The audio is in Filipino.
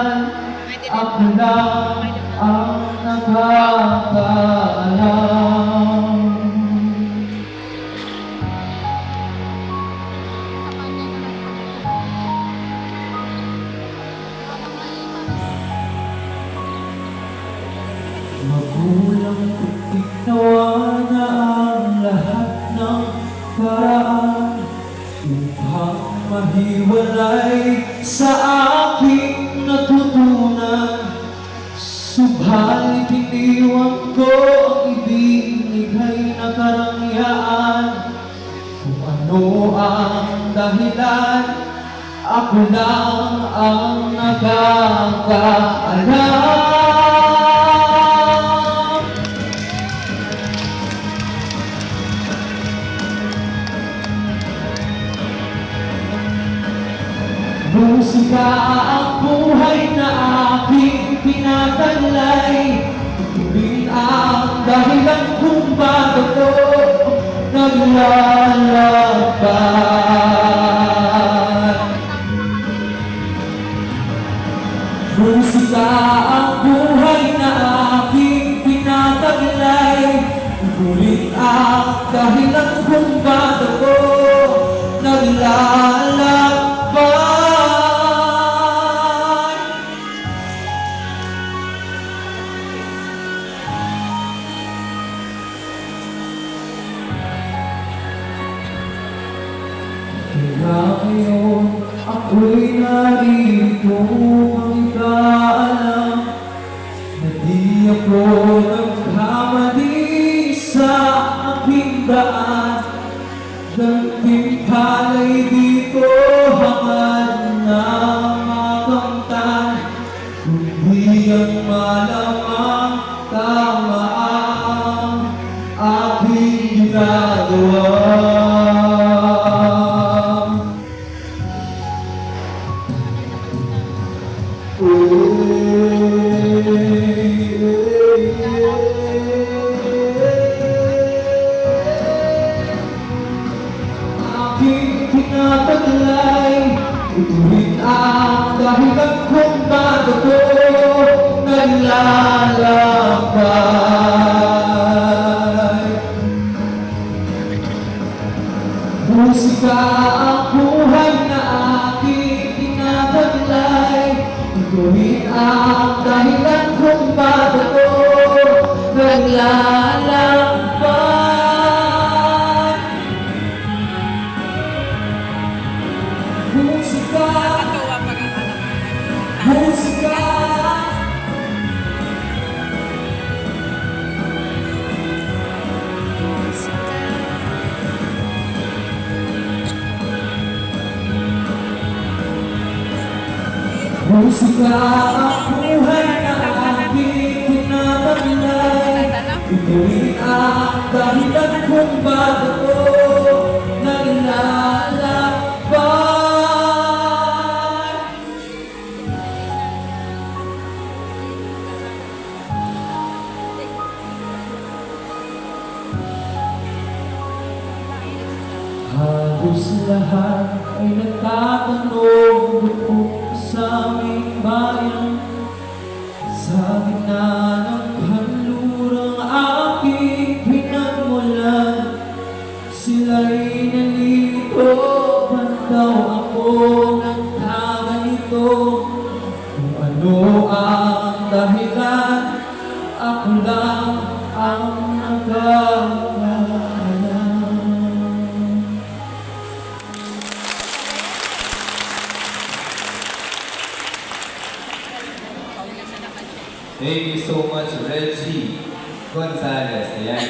dahilan, ako lang ang nakakaalam. Magulang ko'y ginawa na ang lahat ng paraan upang mahiwalay sa aking natutunan. Subalit iniwan ko ang ibinigay na karangyaan. Kung ano ang dahilan, ako lang ang nakakaalam. Musika ang buhay na aking pinataglay. Tuloy ang dahilan kung bakit ako naglalakad. Musika ang buhay na aking pinataglay. Tuloy ang dahilan kung bakit ako naglalakad. Kaya ngayon ako'y narito ang ikaalam na di ako nagkamali sa aking daan. Gantimpala'y di ko hangad na makamtan, kundi ang malamang tama ang aking ginagawa. Aking pinataglay, ituloy ang dahilan kung bakit ako naglalakbay. Musika ang buhay na aking pinataglay. Ituloy ang dahilan kung bakit ako naglalakbay. Musika, musika. Musika ang buhay na aking pinataglay. Ituloy ang dahilan kung bakit ako naglalakbay. Halos lahat ay nagtatanong bukod sa aming bayan. Sa gitna ng kanlurang aking pinagmulan, sila'y nalilito, ba't daw ako nagkaganito? Kung ano ang dahilan, ako lang ang nakakaalam. Thank you so much, Reggie Gonzalez. Ayan.